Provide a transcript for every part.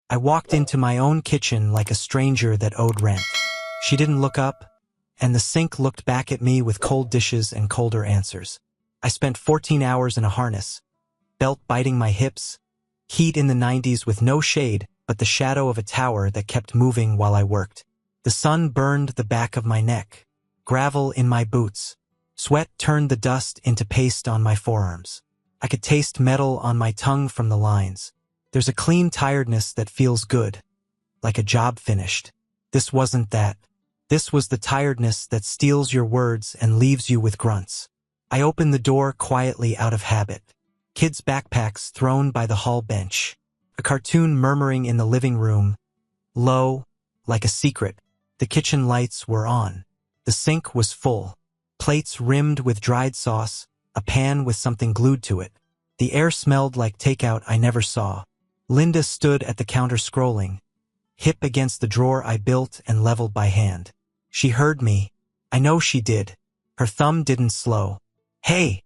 I walked into my own kitchen like a stranger that owed rent. She didn't look up, and the sink looked back at me with cold dishes and colder answers. I spent 14 hours in a harness, belt biting my hips, heat in the 90s with no shade but the shadow of a tower that kept moving while I worked. The sun burned the back of my neck, gravel in my boots. Sweat turned the dust into paste on my forearms. I could taste metal on my tongue from the lines. There's a clean tiredness that feels good, like a job finished. This wasn't that. This was the tiredness that steals your words and leaves you with grunts. I opened the door quietly out of habit. Kids' backpacks thrown by the hall bench. A cartoon murmuring in the living room. Low, like a secret. The kitchen lights were on. The sink was full. Plates rimmed with dried sauce, a pan with something glued to it. The air smelled like takeout I never saw. Linda stood at the counter scrolling, hip against the drawer I built and leveled by hand. She heard me. I know she did. Her thumb didn't slow. "Hey,"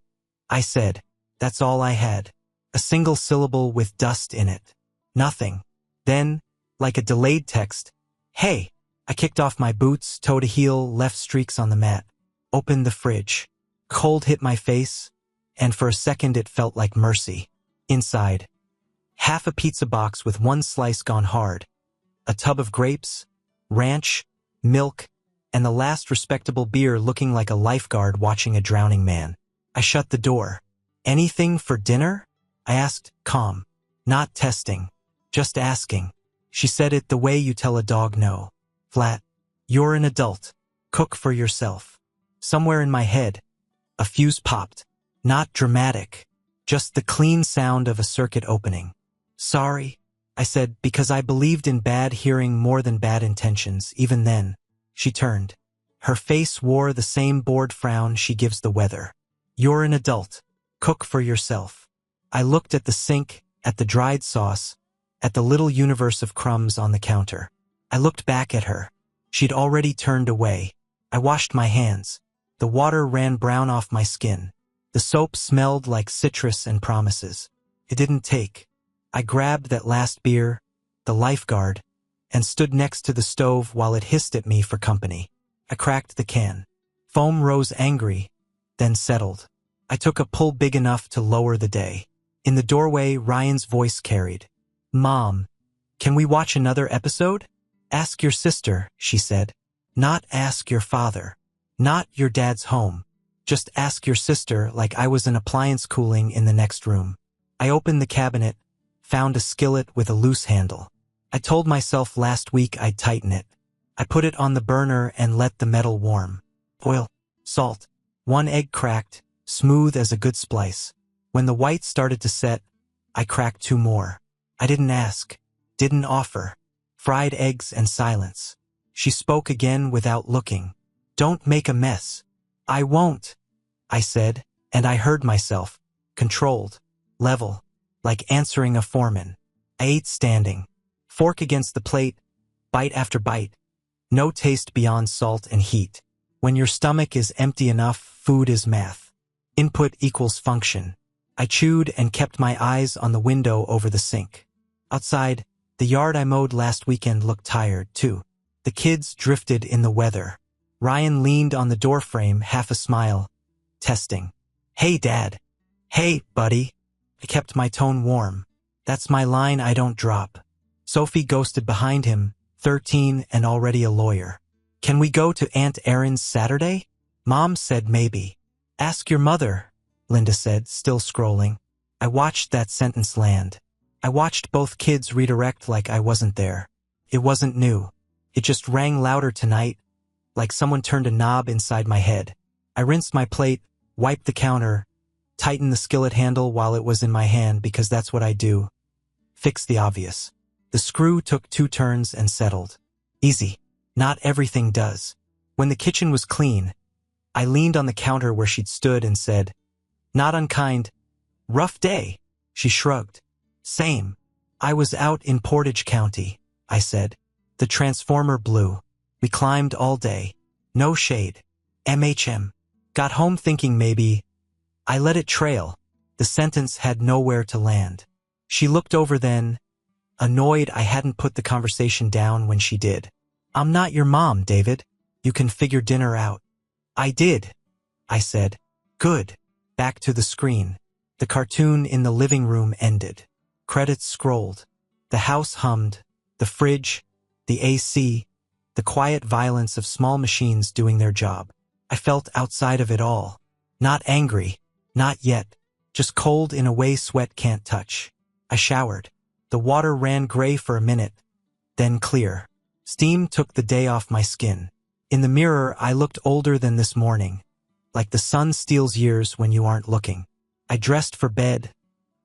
I said. That's all I had. A single syllable with dust in it. Nothing. Then, like a delayed text, "Hey." I kicked off my boots, toe to heel, left streaks on the mat. Opened the fridge. Cold hit my face, and for a second it felt like mercy. Inside, half a pizza box with one slice gone hard, a tub of grapes, ranch, milk, and the last respectable beer looking like a lifeguard watching a drowning man. I shut the door. "Anything for dinner?" I asked, calm. Not testing. Just asking. She said it the way you tell a dog no. Flat. "You're an adult. Cook for yourself." Somewhere in my head, a fuse popped. Not dramatic. Just the clean sound of a circuit opening. "Sorry," I said, because I believed in bad hearing more than bad intentions, even then. She turned. Her face wore the same bored frown she gives the weather. "You're an adult. Cook for yourself." I looked at the sink, at the dried sauce, at the little universe of crumbs on the counter. I looked back at her. She'd already turned away. I washed my hands. The water ran brown off my skin. The soap smelled like citrus and promises. It didn't take. I grabbed that last beer, the lifeguard, and stood next to the stove while it hissed at me for company. I cracked the can. Foam rose angry, then settled. I took a pull big enough to lower the day. In the doorway, Ryan's voice carried. "Mom, can we watch another episode?" "Ask your sister," she said. "Not ask your father. Not your dad's home. Just ask your sister," like I was an appliance cooling in the next room. I opened the cabinet, found a skillet with a loose handle. I told myself last week I'd tighten it. I put it on the burner and let the metal warm. Oil, salt, one egg cracked, smooth as a good splice. When the white started to set, I cracked two more. I didn't ask, didn't offer. Fried eggs and silence. She spoke again without looking. "Don't make a mess." "I won't," I said, and I heard myself, controlled, level, like answering a foreman. I ate standing, fork against the plate, bite after bite. No taste beyond salt and heat. When your stomach is empty enough, food is math. Input equals function. I chewed and kept my eyes on the window over the sink. Outside, the yard I mowed last weekend looked tired, too. The kids drifted in the weather. Ryan leaned on the doorframe, half a smile. Testing. "Hey, Dad." "Hey, buddy." I kept my tone warm. That's my line I don't drop. Sophie ghosted behind him, 13 and already a lawyer. "Can we go to Aunt Erin's Saturday?" Mom said maybe. "Ask your mother," Linda said, still scrolling. I watched that sentence land. I watched both kids redirect like I wasn't there. It wasn't new. It just rang louder tonight, like someone turned a knob inside my head. I rinsed my plate, wiped the counter, tightened the skillet handle while it was in my hand because that's what I do. Fix the obvious. The screw took 2 turns and settled. Easy. Not everything does. When the kitchen was clean, I leaned on the counter where she'd stood and said, "Not unkind. Rough day." She shrugged. "Same. I was out in Portage County," I said. "The transformer blew. We climbed all day. No shade. MHM. Got home thinking maybe." I let it trail. The sentence had nowhere to land. She looked over then, annoyed I hadn't put the conversation down when she did. "I'm not your mom, David. You can figure dinner out." "I did," I said. "Good." Back to the screen. The cartoon in the living room ended. Credits scrolled. The house hummed. The fridge, the AC, the quiet violence of small machines doing their job. I felt outside of it all. Not angry. Not yet. Just cold in a way sweat can't touch. I showered. The water ran gray for a minute, then clear. Steam took the day off my skin. In the mirror, I looked older than this morning, like the sun steals years when you aren't looking. I dressed for bed,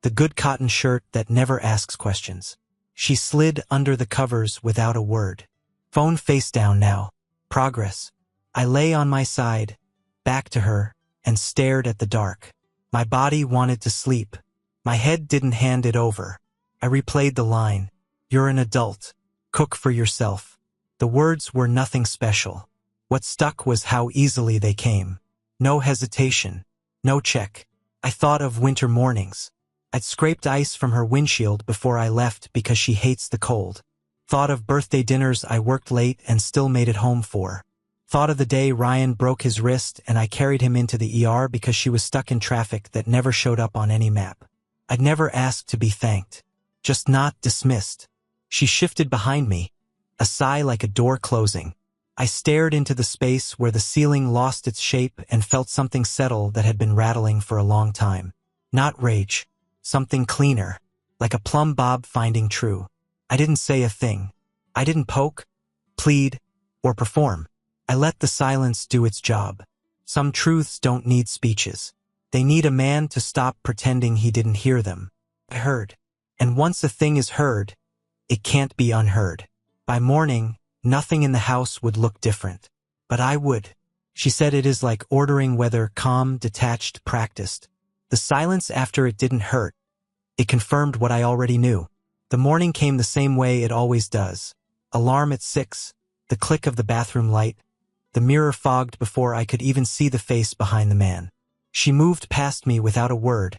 the good cotton shirt that never asks questions. She slid under the covers without a word. Phone face down now. Progress. I lay on my side, back to her, and stared at the dark. My body wanted to sleep. My head didn't hand it over. I replayed the line. "You're an adult. Cook for yourself." The words were nothing special. What stuck was how easily they came. No hesitation. No check. I thought of winter mornings. I'd scraped ice from her windshield before I left because she hates the cold. Thought of birthday dinners I worked late and still made it home for. Thought of the day Ryan broke his wrist and I carried him into the ER because she was stuck in traffic that never showed up on any map. I'd never asked to be thanked. Just not dismissed. She shifted behind me, a sigh like a door closing. I stared into the space where the ceiling lost its shape and felt something settle that had been rattling for a long time. Not rage. Something cleaner, like a plumb bob finding true. I didn't say a thing. I didn't poke, plead, or perform. I let the silence do its job. Some truths don't need speeches. They need a man to stop pretending he didn't hear them. I heard. And once a thing is heard, it can't be unheard. By morning, nothing in the house would look different. But I would. She said it is like ordering weather, calm, detached, practiced. The silence after it didn't hurt. It confirmed what I already knew. The morning came the same way it always does. Alarm at 6, the click of the bathroom light, the mirror fogged before I could even see the face behind the man. She moved past me without a word,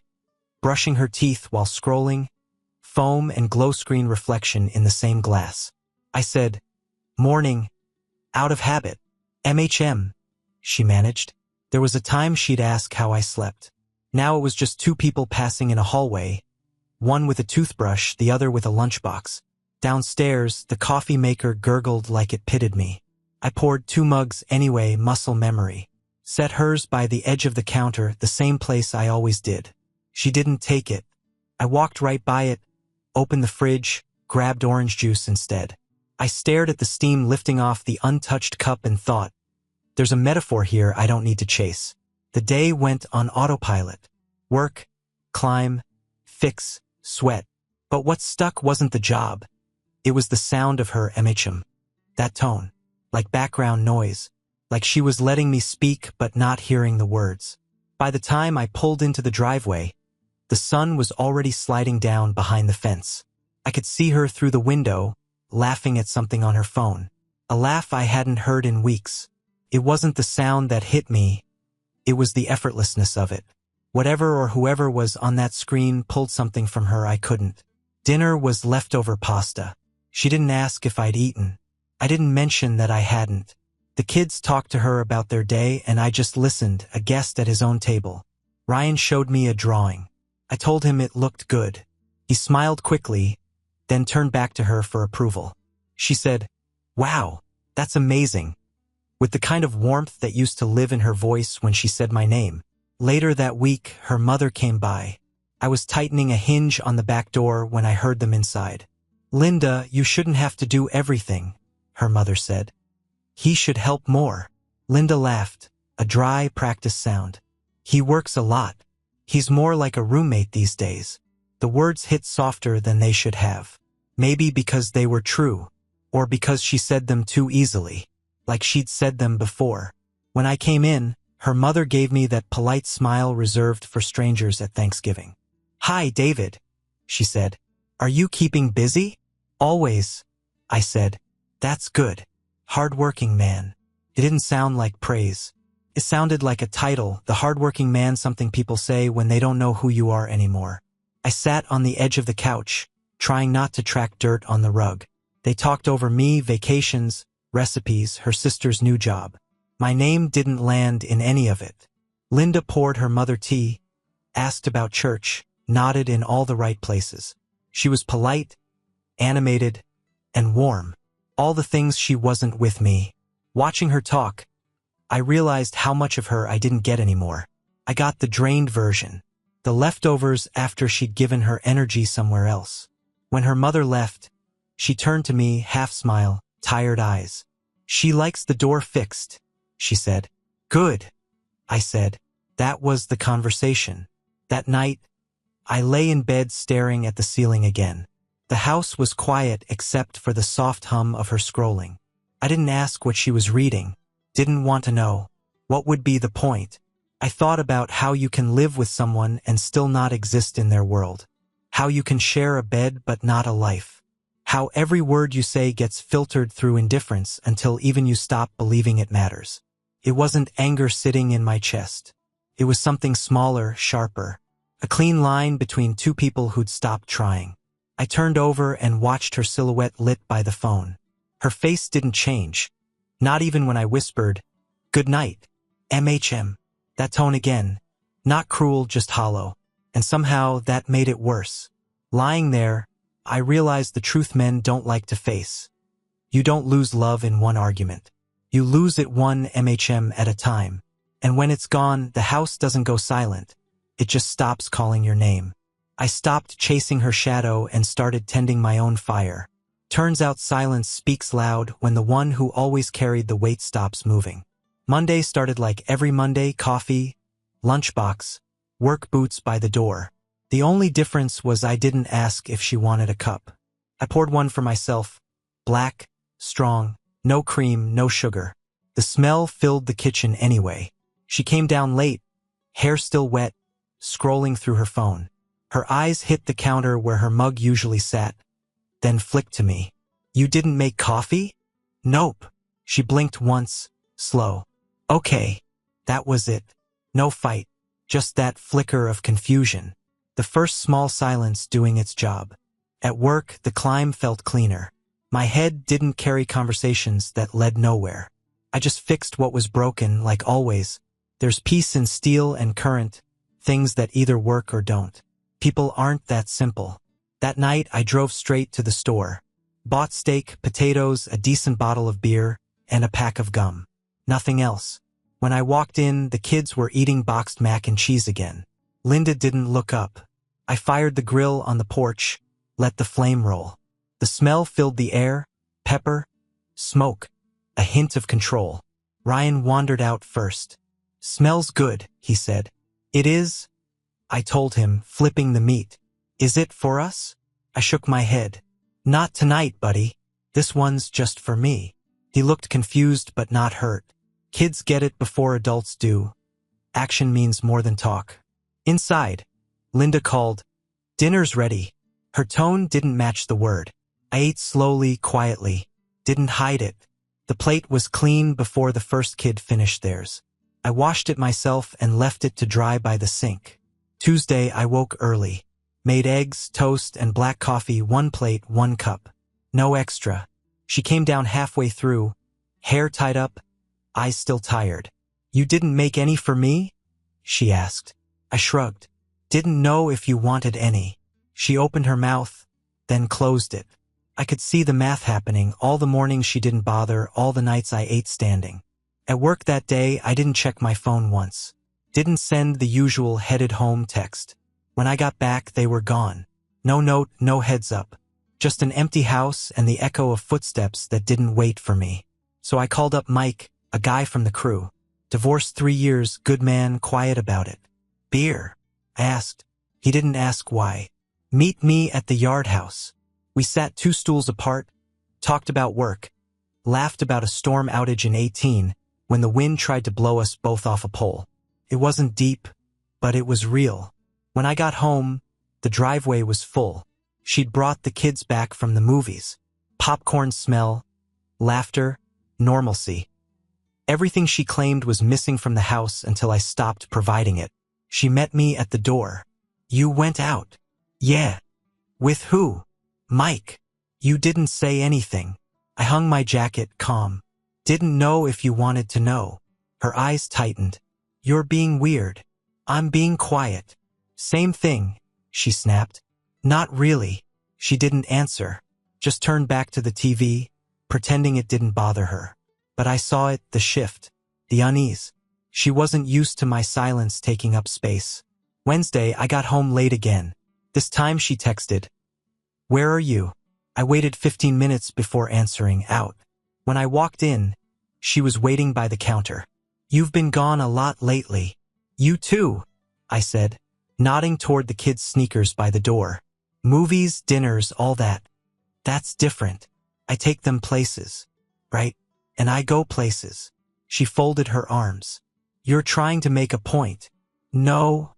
brushing her teeth while scrolling, foam and glow screen reflection in the same glass. I said, "Morning," out of habit. "MHM," she managed. There was a time she'd ask how I slept. Now it was just two people passing in a hallway, one with a toothbrush, the other with a lunchbox. Downstairs, the coffee maker gurgled like it pitied me. I poured 2 mugs anyway, muscle memory. Set hers by the edge of the counter, the same place I always did. She didn't take it. I walked right by it, opened the fridge, grabbed orange juice instead. I stared at the steam lifting off the untouched cup and thought, there's a metaphor here I don't need to chase. The day went on autopilot. Work, climb, fix, sweat. But what stuck wasn't the job. It was the sound of her MHM. That tone. Like background noise. Like she was letting me speak but not hearing the words. By the time I pulled into the driveway, the sun was already sliding down behind the fence. I could see her through the window, laughing at something on her phone. A laugh I hadn't heard in weeks. It wasn't the sound that hit me. It was the effortlessness of it. Whatever or whoever was on that screen pulled something from her I couldn't. Dinner was leftover pasta. She didn't ask if I'd eaten. I didn't mention that I hadn't. The kids talked to her about their day and I just listened, a guest at his own table. Ryan showed me a drawing. I told him it looked good. He smiled quickly, then turned back to her for approval. She said, "Wow, that's amazing," with the kind of warmth that used to live in her voice when she said my name. Later that week, her mother came by. I was tightening a hinge on the back door when I heard them inside. "Linda, you shouldn't have to do everything," her mother said. "He should help more." Linda laughed, a dry, practiced sound. "He works a lot. He's more like a roommate these days." The words hit softer than they should have. Maybe because they were true, or because she said them too easily, like she'd said them before. When I came in, her mother gave me that polite smile reserved for strangers at Thanksgiving. "Hi, David," she said. "Are you keeping busy?" "Always," I said. "That's good. Hardworking man." It didn't sound like praise. It sounded like a title, the hardworking man, something people say when they don't know who you are anymore. I sat on the edge of the couch, trying not to track dirt on the rug. They talked over me, vacations, recipes, her sister's new job. My name didn't land in any of it. Linda poured her mother tea, asked about church, nodded in all the right places. She was polite, animated, and warm. All the things she wasn't with me. Watching her talk, I realized how much of her I didn't get anymore. I got the drained version, the leftovers after she'd given her energy somewhere else. When her mother left, she turned to me, half smile, tired eyes. "She likes the door fixed," she said. "Good," I said. That was the conversation. That night, I lay in bed staring at the ceiling again. The house was quiet except for the soft hum of her scrolling. I didn't ask what she was reading, didn't want to know. What would be the point? I thought about how you can live with someone and still not exist in their world. How you can share a bed but not a life. How every word you say gets filtered through indifference until even you stop believing it matters. It wasn't anger sitting in my chest. It was something smaller, sharper. A clean line between two people who'd stopped trying. I turned over and watched her silhouette lit by the phone. Her face didn't change. Not even when I whispered, "Good night, MHM. That tone again. Not cruel, just hollow. And somehow that made it worse. Lying there, I realized the truth men don't like to face. You don't lose love in one argument. You lose it one MHM at a time. And when it's gone, the house doesn't go silent. It just stops calling your name. I stopped chasing her shadow and started tending my own fire. Turns out silence speaks loud when the one who always carried the weight stops moving. Monday started like every Monday: coffee, lunchbox, work boots by the door. The only difference was I didn't ask if she wanted a cup. I poured one for myself. Black, strong, no cream, no sugar. The smell filled the kitchen anyway. She came down late, hair still wet, scrolling through her phone. Her eyes hit the counter where her mug usually sat, then flicked to me. "You didn't make coffee?" "Nope." She blinked once, slow. "Okay." That was it. No fight, just that flicker of confusion. The first small silence doing its job. At work, the climb felt cleaner. My head didn't carry conversations that led nowhere. I just fixed what was broken, like always. There's peace in steel and current, things that either work or don't. People aren't that simple. That night, I drove straight to the store. Bought steak, potatoes, a decent bottle of beer, and a pack of gum. Nothing else. When I walked in, the kids were eating boxed mac and cheese again. Linda didn't look up. I fired the grill on the porch, let the flame roll. The smell filled the air, pepper, smoke, a hint of control. Ryan wandered out first. "Smells good," he said. "It is," I told him, flipping the meat. "Is it for us?" I shook my head. "Not tonight, buddy. This one's just for me." He looked confused but not hurt. Kids get it before adults do. Action means more than talk. Inside, Linda called, "Dinner's ready." Her tone didn't match the word. I ate slowly, quietly. Didn't hide it. The plate was clean before the first kid finished theirs. I washed it myself and left it to dry by the sink. Tuesday, I woke early. Made eggs, toast, and black coffee, 1 plate, 1 cup. No extra. She came down halfway through, hair tied up, eyes still tired. "You didn't make any for me?" she asked. I shrugged. "Didn't know if you wanted any." She opened her mouth, then closed it. I could see the math happening, all the mornings she didn't bother, all the nights I ate standing. At work that day, I didn't check my phone once. Didn't send the usual headed home text. When I got back, they were gone. No note, no heads up. Just an empty house and the echo of footsteps that didn't wait for me. So I called up Mike, a guy from the crew. Divorced 3 years, good man, quiet about it. "Beer?" I asked. He didn't ask why. "Meet me at the yard house." We sat 2 stools apart, talked about work, laughed about a storm outage in 18 when the wind tried to blow us both off a pole. It wasn't deep, but it was real. When I got home, the driveway was full. She'd brought the kids back from the movies. Popcorn smell, laughter, normalcy. Everything she claimed was missing from the house until I stopped providing it. She met me at the door. "You went out?" "Yeah." "With who?" Mike, you didn't say anything. I hung my jacket, calm. Didn't know if you wanted to know. Her eyes tightened. You're being weird. I'm being quiet. Same thing, she snapped. Not really. She didn't answer. Just turned back to the TV, pretending it didn't bother her. But I saw it, the shift, the unease. She wasn't used to my silence taking up space. Wednesday, I got home late again. This time she texted, "Where are you?" I waited 15 minutes before answering, "Out." When I walked in, she was waiting by the counter. "You've been gone a lot lately." "You too," I said, nodding toward the kids' sneakers by the door. "Movies, dinners, all that. That's different. I take them places, right? And I go places." She folded her arms. "You're trying to make a point." "No,"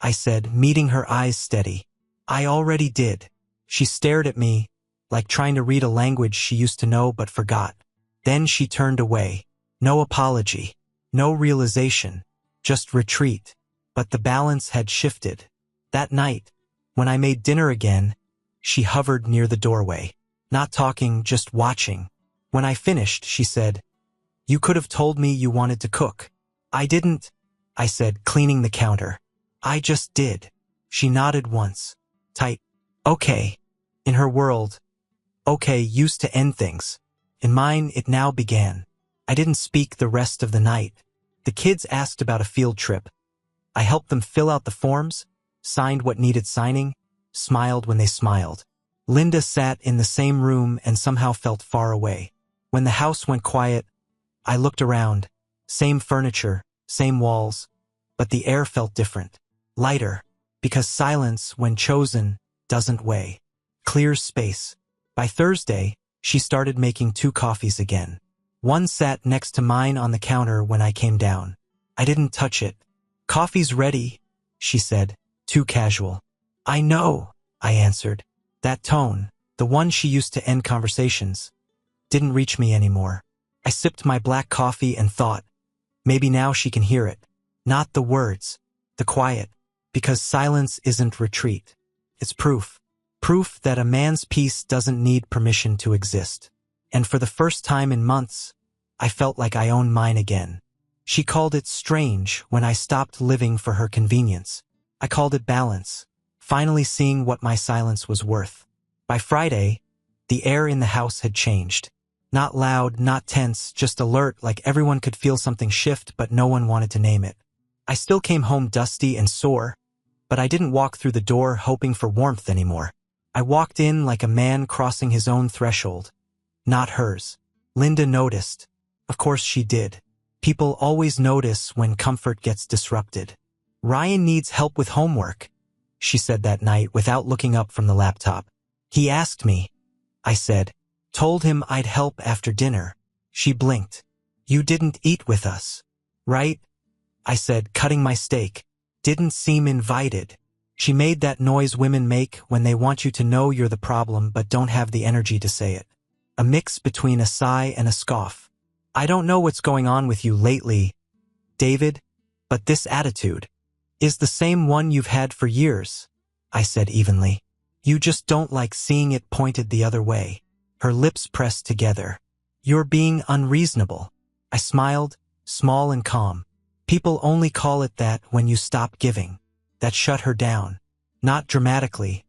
I said, meeting her eyes steady. "I already did." She stared at me, like trying to read a language she used to know but forgot. Then she turned away. No apology, no realization, just retreat. But the balance had shifted. That night, when I made dinner again, she hovered near the doorway. Not talking, just watching. When I finished, she said, "You could have told me you wanted to cook." "I didn't," I said, cleaning the counter. "I just did." She nodded once. Tight. "Okay." In her world, okay used to end things. In mine, it now began. I didn't speak the rest of the night. The kids asked about a field trip. I helped them fill out the forms, signed what needed signing, smiled when they smiled. Linda sat in the same room and somehow felt far away. When the house went quiet, I looked around. Same furniture, same walls, but the air felt different. Lighter, because silence, when chosen, doesn't weigh. Clear space. By Thursday, she started making 2 coffees again. One sat next to mine on the counter when I came down. I didn't touch it. "Coffee's ready," she said, too casual. "I know," I answered. That tone, the one she used to end conversations, didn't reach me anymore. I sipped my black coffee and thought, maybe now she can hear it. Not the words, the quiet, because silence isn't retreat. It's proof. Proof that a man's peace doesn't need permission to exist. And for the first time in months, I felt like I owned mine again. She called it strange when I stopped living for her convenience. I called it balance, finally seeing what my silence was worth. By Friday, the air in the house had changed. Not loud, not tense, just alert, like everyone could feel something shift but no one wanted to name it. I still came home dusty and sore, but I didn't walk through the door hoping for warmth anymore. I walked in like a man crossing his own threshold, not hers. Linda noticed. Of course she did. People always notice when comfort gets disrupted. "Ryan needs help with homework," she said that night without looking up from the laptop. "He asked me," I said. "Told him I'd help after dinner." She blinked. "You didn't eat with us, right?" I said, cutting my steak. "Didn't seem invited." She made that noise women make when they want you to know you're the problem but don't have the energy to say it. A mix between a sigh and a scoff. "I don't know what's going on with you lately, David, but this attitude is the same one you've had for years," I said evenly. "You just don't like seeing it pointed the other way." Her lips pressed together. "You're being unreasonable." I smiled, small and calm. "People only call it that when you stop giving." That shut her down. Not dramatically.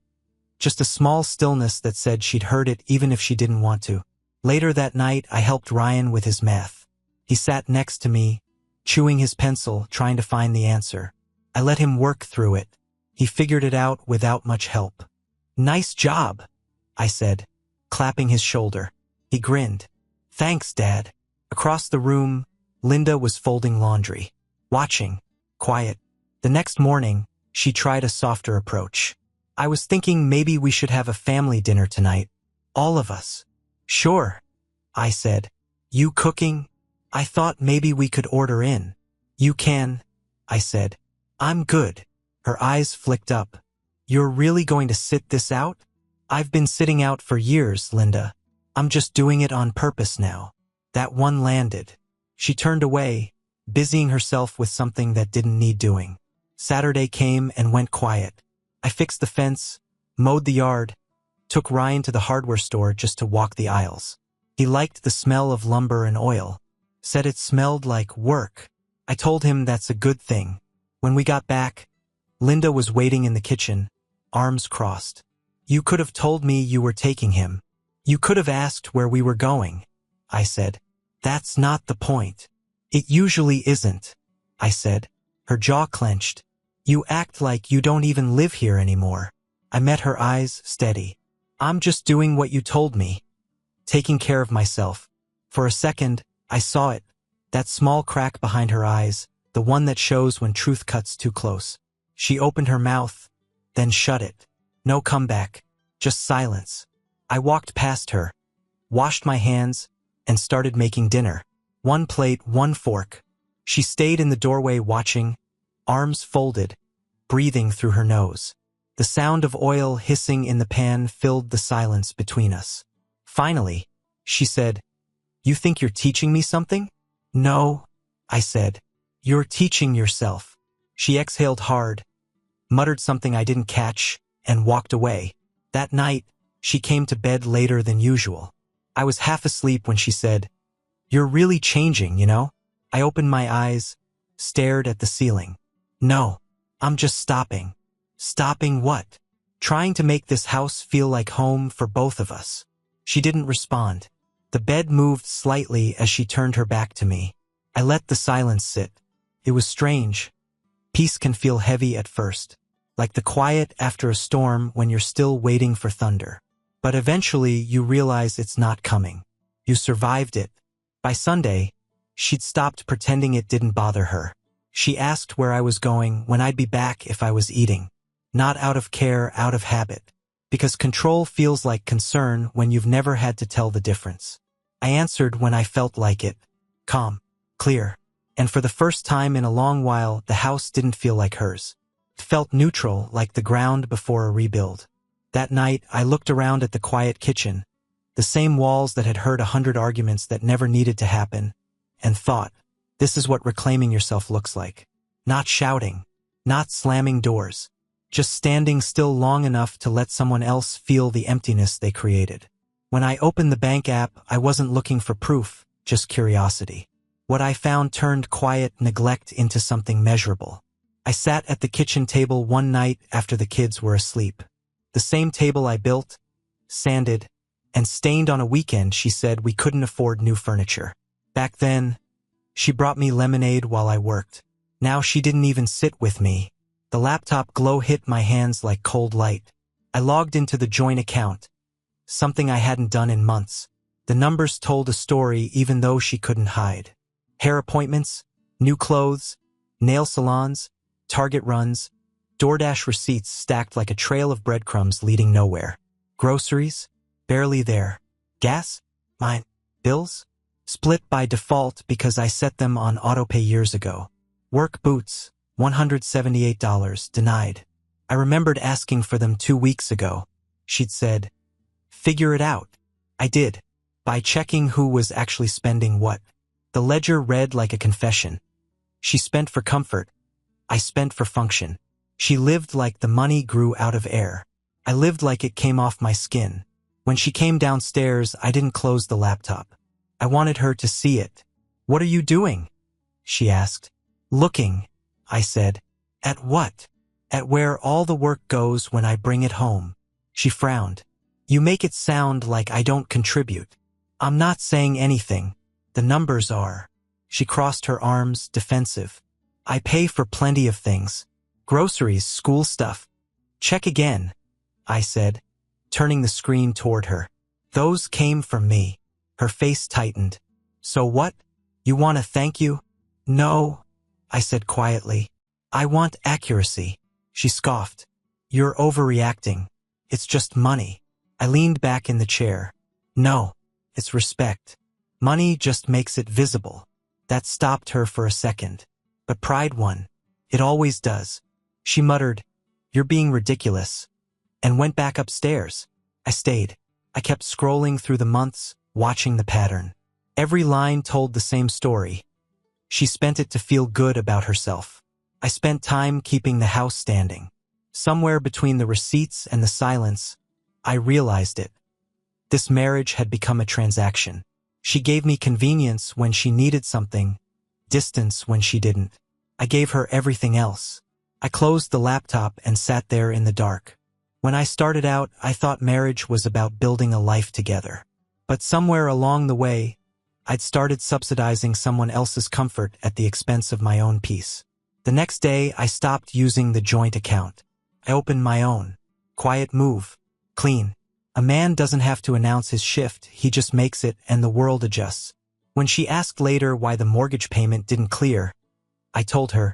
Just a small stillness that said she'd heard it even if she didn't want to. Later that night, I helped Ryan with his math. He sat next to me, chewing his pencil, trying to find the answer. I let him work through it. He figured it out without much help. "Nice job," I said, clapping his shoulder. He grinned. "Thanks, Dad." Across the room, Linda was folding laundry. Watching. Quiet. The next morning, she tried a softer approach. "I was thinking maybe we should have a family dinner tonight. All of us." "Sure," I said. "You cooking?" "I thought maybe we could order in." "You can," I said. "I'm good." Her eyes flicked up. "You're really going to sit this out?" "I've been sitting out for years, Linda. I'm just doing it on purpose now." That one landed. She turned away, busying herself with something that didn't need doing. Saturday came and went quiet. I fixed the fence, mowed the yard, Took Ryan to the hardware store just to walk the aisles. He liked the smell of lumber and oil. Said it smelled like work. I told him that's a good thing. When we got back, Linda was waiting in the kitchen, arms crossed. You could have told me you were taking him. You could have asked where we were going, I said. That's not the point. It usually isn't, I said. Her jaw clenched. You act like you don't even live here anymore. I met her eyes steady. I'm just doing what you told me. Taking care of myself. For a second, I saw it. That small crack behind her eyes, the one that shows when truth cuts too close. She opened her mouth, then shut it. No comeback, just silence. I walked past her, washed my hands, and started making dinner. One plate, one fork. She stayed in the doorway watching, arms folded, breathing through her nose. The sound of oil hissing in the pan filled the silence between us. Finally, she said, You think you're teaching me something? No, I said. You're teaching yourself. She exhaled hard, muttered something I didn't catch, and walked away. That night, she came to bed later than usual. I was half asleep when she said, You're really changing, you know? I opened my eyes, stared at the ceiling. No, I'm just stopping. Stopping what? Trying to make this house feel like home for both of us. She didn't respond. The bed moved slightly as she turned her back to me. I let the silence sit. It was strange. Peace can feel heavy at first, like the quiet after a storm when you're still waiting for thunder. But eventually you realize it's not coming. You survived it. By Sunday, she'd stopped pretending it didn't bother her. She asked where I was going, when I'd be back, if I was eating. Not out of care, out of habit. Because control feels like concern when you've never had to tell the difference. I answered when I felt like it. Calm. Clear. And for the first time in a long while, the house didn't feel like hers. It felt neutral, like the ground before a rebuild. That night, I looked around at the quiet kitchen, the same walls that had heard 100 arguments that never needed to happen, and thought, this is what reclaiming yourself looks like. Not shouting, not slamming doors, just standing still long enough to let someone else feel the emptiness they created. When I opened the bank app, I wasn't looking for proof, just curiosity. What I found turned quiet neglect into something measurable. I sat at the kitchen table one night after the kids were asleep. The same table I built, sanded, and stained on a weekend. She said we couldn't afford new furniture. Back then, she brought me lemonade while I worked. Now she didn't even sit with me. The laptop glow hit my hands like cold light. I logged into the joint account, something I hadn't done in months. The numbers told a story even though she couldn't hide. Hair appointments, new clothes, nail salons, Target runs, DoorDash receipts stacked like a trail of breadcrumbs leading nowhere. Groceries? Barely there. Gas? Mine. Bills? Split by default because I set them on autopay years ago. Work boots, $178, denied. I remembered asking for them 2 weeks ago. She'd said, figure it out. I did, by checking who was actually spending what. The ledger read like a confession. She spent for comfort. I spent for function. She lived like the money grew out of air. I lived like it came off my skin. When she came downstairs, I didn't close the laptop. I wanted her to see it. What are you doing? She asked. Looking, I said. At what? At where all the work goes when I bring it home. She frowned. You make it sound like I don't contribute. I'm not saying anything. The numbers are. She crossed her arms, defensive. I pay for plenty of things. Groceries, school stuff. Check again, I said, turning the screen toward her. Those came from me. Her face tightened. So what? You want a thank you? No, I said quietly. I want accuracy. She scoffed. You're overreacting. It's just money. I leaned back in the chair. No, it's respect. Money just makes it visible. That stopped her for a second. But pride won. It always does. She muttered, You're being ridiculous, and went back upstairs. I stayed. I kept scrolling through the months, watching the pattern. Every line told the same story. She spent it to feel good about herself. I spent time keeping the house standing. Somewhere between the receipts and the silence, I realized it. This marriage had become a transaction. She gave me convenience when she needed something, distance when she didn't. I gave her everything else. I closed the laptop and sat there in the dark. When I started out, I thought marriage was about building a life together. But somewhere along the way, I'd started subsidizing someone else's comfort at the expense of my own peace. The next day, I stopped using the joint account. I opened my own. Quiet move. Clean. A man doesn't have to announce his shift, he just makes it and the world adjusts. When she asked later why the mortgage payment didn't clear, I told her,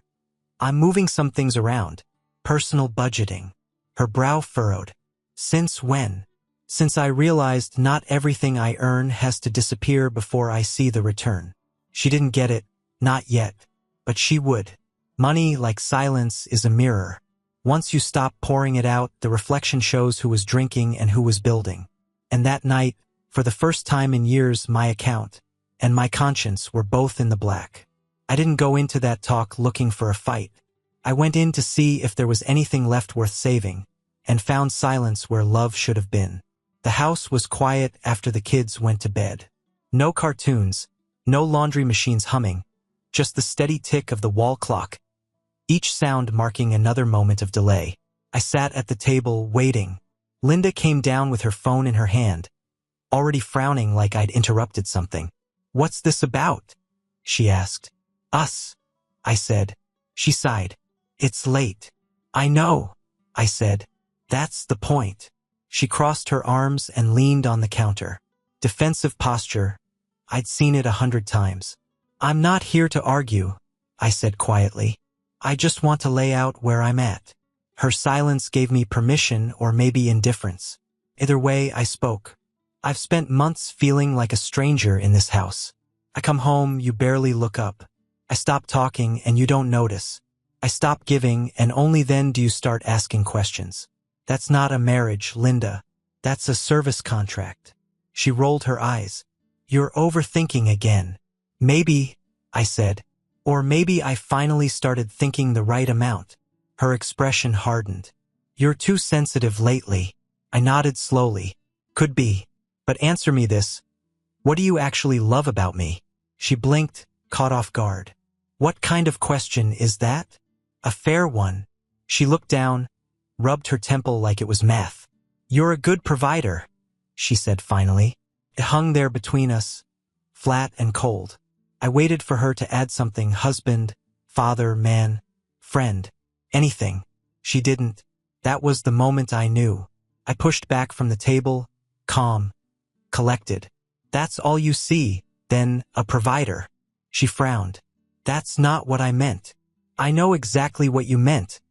I'm moving some things around. Personal budgeting. Her brow furrowed. Since when? Since I realized not everything I earn has to disappear before I see the return. She didn't get it, not yet, but she would. Money, like silence, is a mirror. Once you stop pouring it out, the reflection shows who was drinking and who was building. And that night, for the first time in years, my account and my conscience were both in the black. I didn't go into that talk looking for a fight. I went in to see if there was anything left worth saving, and found silence where love should have been. The house was quiet after the kids went to bed. No cartoons, no laundry machines humming, just the steady tick of the wall clock, each sound marking another moment of delay. I sat at the table, waiting. Linda came down with her phone in her hand, already frowning like I'd interrupted something. What's this about? She asked. Us, I said. She sighed. It's late. I know, I said. That's the point. She crossed her arms and leaned on the counter. Defensive posture. I'd seen it 100 times. I'm not here to argue, I said quietly. I just want to lay out where I'm at. Her silence gave me permission or maybe indifference. Either way, I spoke. I've spent months feeling like a stranger in this house. I come home, you barely look up. I stop talking and you don't notice. I stop giving and only then do you start asking questions. That's not a marriage, Linda. That's a service contract. She rolled her eyes. You're overthinking again. Maybe, I said. Or maybe I finally started thinking the right amount. Her expression hardened. You're too sensitive lately. I nodded slowly. Could be. But answer me this. What do you actually love about me? She blinked, caught off guard. What kind of question is that? A fair one. She looked down, rubbed her temple like it was math. You're a good provider, she said finally. It hung there between us, flat and cold. I waited for her to add something, husband, father, man, friend, anything. She didn't. That was the moment I knew. I pushed back from the table, calm, collected. That's all you see, then, a provider. She frowned. That's not what I meant. I know exactly what you meant,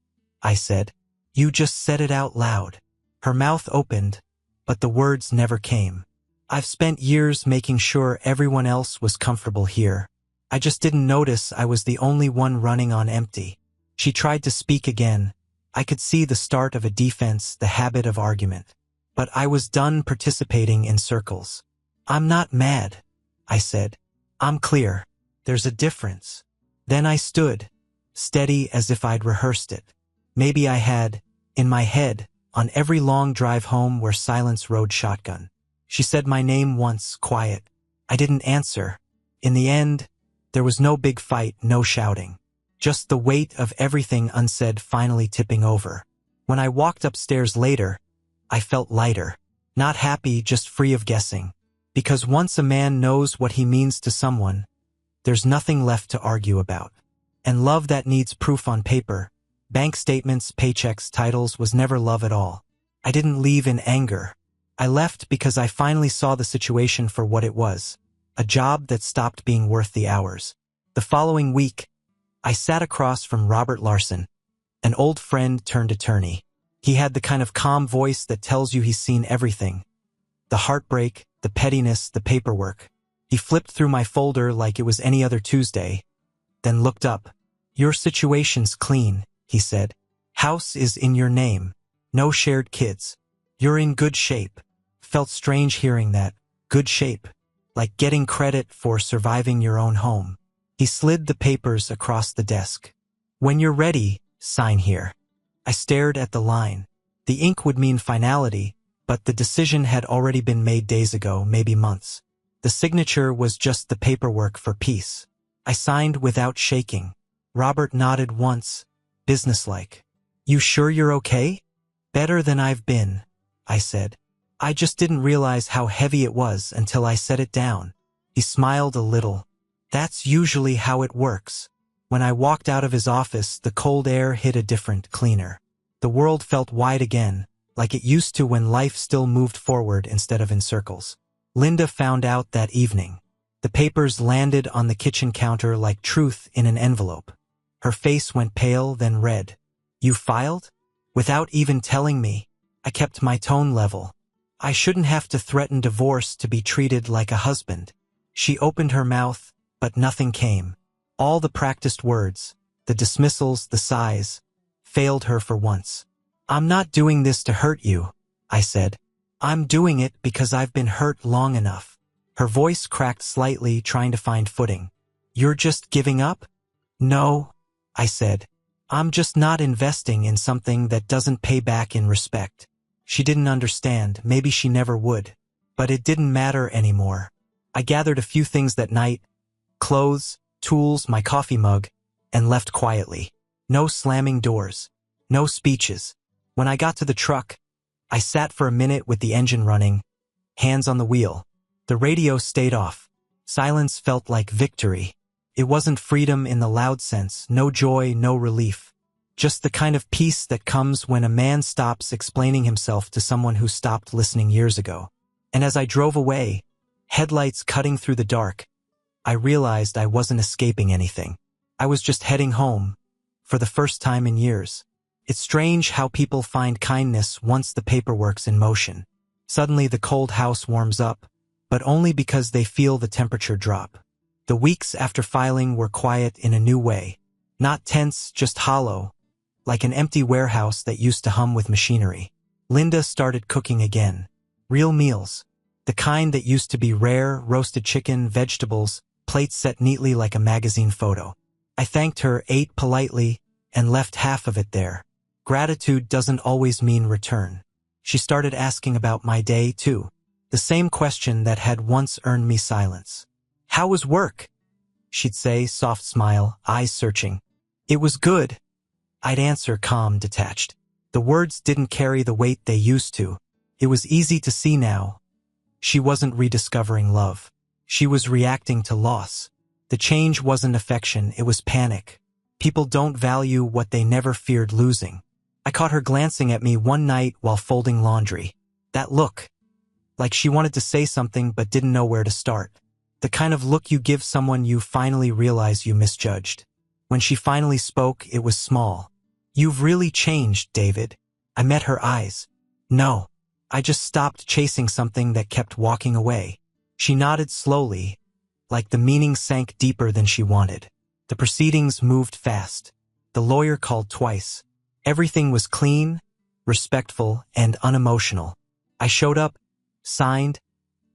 I said. You just said it out loud. Her mouth opened, but the words never came. I've spent years making sure everyone else was comfortable here. I just didn't notice I was the only one running on empty. She tried to speak again. I could see the start of a defense, the habit of argument. But I was done participating in circles. I'm not mad, I said. I'm clear. There's a difference. Then I stood, steady as if I'd rehearsed it. Maybe I had, in my head, on every long drive home where silence rode shotgun. She said my name once, quiet. I didn't answer. In the end, there was no big fight, no shouting. Just the weight of everything unsaid finally tipping over. When I walked upstairs later, I felt lighter. Not happy, just free of guessing. Because once a man knows what he means to someone, there's nothing left to argue about. And love that needs proof on paper, bank statements, paychecks, titles, was never love at all. I didn't leave in anger. I left because I finally saw the situation for what it was. A job that stopped being worth the hours. The following week, I sat across from Robert Larson, an old friend turned attorney. He had the kind of calm voice that tells you he's seen everything. The heartbreak, the pettiness, the paperwork. He flipped through my folder like it was any other Tuesday, then looked up. Your situation's clean, he said. House is in your name. No shared kids. You're in good shape. Felt strange hearing that. Good shape. Like getting credit for surviving your own home. He slid the papers across the desk. When you're ready, sign here. I stared at the line. The ink would mean finality, but the decision had already been made days ago, maybe months. The signature was just the paperwork for peace. I signed without shaking. Robert nodded once, businesslike. "You sure you're okay?" "Better than I've been," I said. "I just didn't realize how heavy it was until I set it down." He smiled a little. "That's usually how it works." When I walked out of his office, the cold air hit a different, cleaner. The world felt wide again, like it used to when life still moved forward instead of in circles. Linda found out that evening. The papers landed on the kitchen counter like truth in an envelope. Her face went pale, then red. "You filed?" Without even telling me. I kept my tone level. I shouldn't have to threaten divorce to be treated like a husband. She opened her mouth, but nothing came. All the practiced words, the dismissals, the sighs, failed her for once. "I'm not doing this to hurt you," I said. "I'm doing it because I've been hurt long enough." Her voice cracked slightly, trying to find footing. "You're just giving up?" "No," I said. "I'm just not investing in something that doesn't pay back in respect." She didn't understand, maybe she never would. But it didn't matter anymore. I gathered a few things that night, clothes, tools, my coffee mug, and left quietly. No slamming doors. No speeches. When I got to the truck, I sat for a minute with the engine running, hands on the wheel. The radio stayed off. Silence felt like victory. It wasn't freedom in the loud sense, no joy, no relief. Just the kind of peace that comes when a man stops explaining himself to someone who stopped listening years ago. And as I drove away, headlights cutting through the dark, I realized I wasn't escaping anything. I was just heading home, for the first time in years. It's strange how people find kindness once the paperwork's in motion. Suddenly the cold house warms up, but only because they feel the temperature drop. The weeks after filing were quiet in a new way. Not tense, just hollow, like an empty warehouse that used to hum with machinery. Linda started cooking again. Real meals. The kind that used to be rare, roasted chicken, vegetables, plates set neatly like a magazine photo. I thanked her, ate politely, and left half of it there. Gratitude doesn't always mean return. She started asking about my day, too. The same question that had once earned me silence. "How was work?" She'd say, soft smile, eyes searching. "It was good." I'd answer, calm, detached. The words didn't carry the weight they used to. It was easy to see now. She wasn't rediscovering love. She was reacting to loss. The change wasn't affection, it was panic. People don't value what they never feared losing. I caught her glancing at me one night while folding laundry. That look. Like she wanted to say something but didn't know where to start. The kind of look you give someone you finally realize you misjudged. When she finally spoke, it was small. "You've really changed, David." I met her eyes. "No. I just stopped chasing something that kept walking away." She nodded slowly, like the meaning sank deeper than she wanted. The proceedings moved fast. The lawyer called twice. Everything was clean, respectful, and unemotional. I showed up, signed,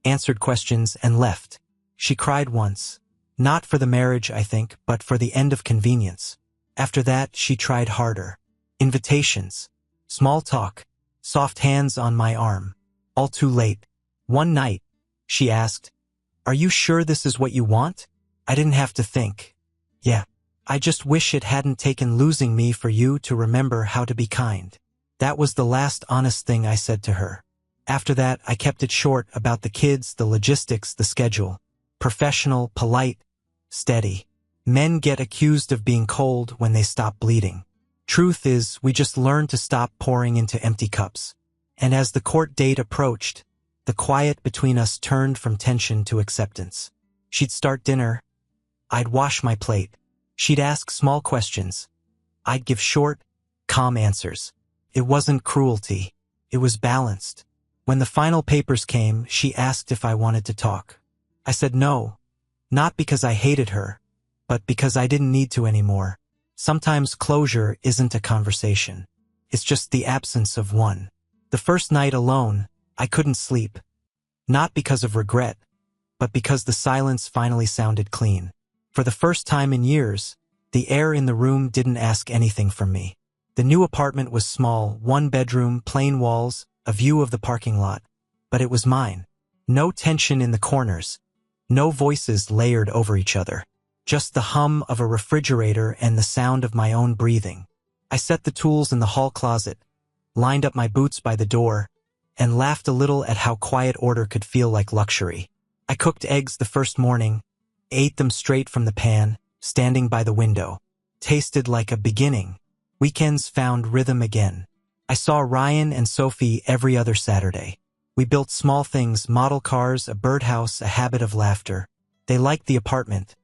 answered questions, and left. She cried once. Not for the marriage, I think, but for the end of convenience. After that, she tried harder. Invitations. Small talk. Soft hands on my arm. All too late. One night, she asked, "Are you sure this is what you want?" I didn't have to think. "Yeah. I just wish it hadn't taken losing me for you to remember how to be kind." That was the last honest thing I said to her. After that, I kept it short about the kids, the logistics, the schedule. Professional, polite, steady. Men get accused of being cold when they stop bleeding. Truth is, we just learned to stop pouring into empty cups. And as the court date approached, the quiet between us turned from tension to acceptance. She'd start dinner. I'd wash my plate. She'd ask small questions. I'd give short, calm answers. It wasn't cruelty. It was balanced. When the final papers came, she asked if I wanted to talk. I said no, not because I hated her, but because I didn't need to anymore. Sometimes closure isn't a conversation. It's just the absence of one. The first night alone, I couldn't sleep. Not because of regret, but because the silence finally sounded clean. For the first time in years, the air in the room didn't ask anything from me. The new apartment was small, one bedroom, plain walls, a view of the parking lot, but it was mine. No tension in the corners, no voices layered over each other, just the hum of a refrigerator and the sound of my own breathing. I set the tools in the hall closet, lined up my boots by the door, and laughed a little at how quiet order could feel like luxury. I cooked eggs the first morning, ate them straight from the pan, standing by the window. Tasted like a beginning. Weekends found rhythm again. I saw Ryan and Sophie every other Saturday. We built small things, model cars, a birdhouse, a habit of laughter. They liked the apartment.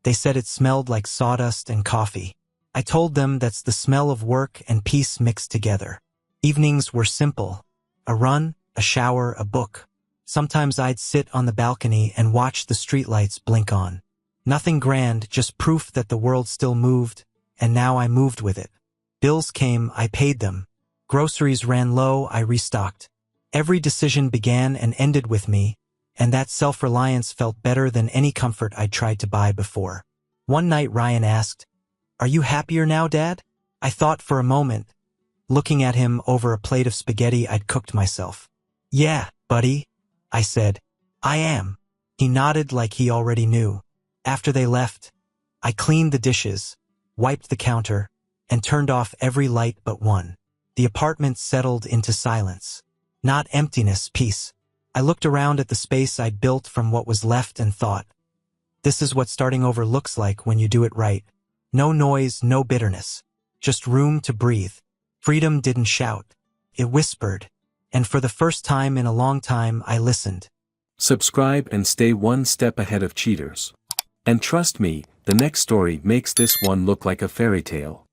They said it smelled like sawdust and coffee. I told them that's the smell of work and peace mixed together. Evenings were simple. A run, a shower, a book. Sometimes I'd sit on the balcony and watch the streetlights blink on. Nothing grand, just proof that the world still moved, and now I moved with it. Bills came, I paid them. Groceries ran low, I restocked. Every decision began and ended with me, and that self-reliance felt better than any comfort I'd tried to buy before. One night Ryan asked, "Are you happier now, Dad?" I thought for a moment, looking at him over a plate of spaghetti I'd cooked myself. "Yeah, buddy," I said. "I am." He nodded like he already knew. After they left, I cleaned the dishes, wiped the counter, and turned off every light but one. The apartment settled into silence. Not emptiness, peace. I looked around at the space I'd built from what was left and thought, this is what starting over looks like when you do it right. No noise, no bitterness. Just room to breathe. Freedom didn't shout. It whispered. And for the first time in a long time, I listened. Subscribe and stay one step ahead of cheaters. And trust me, the next story makes this one look like a fairy tale.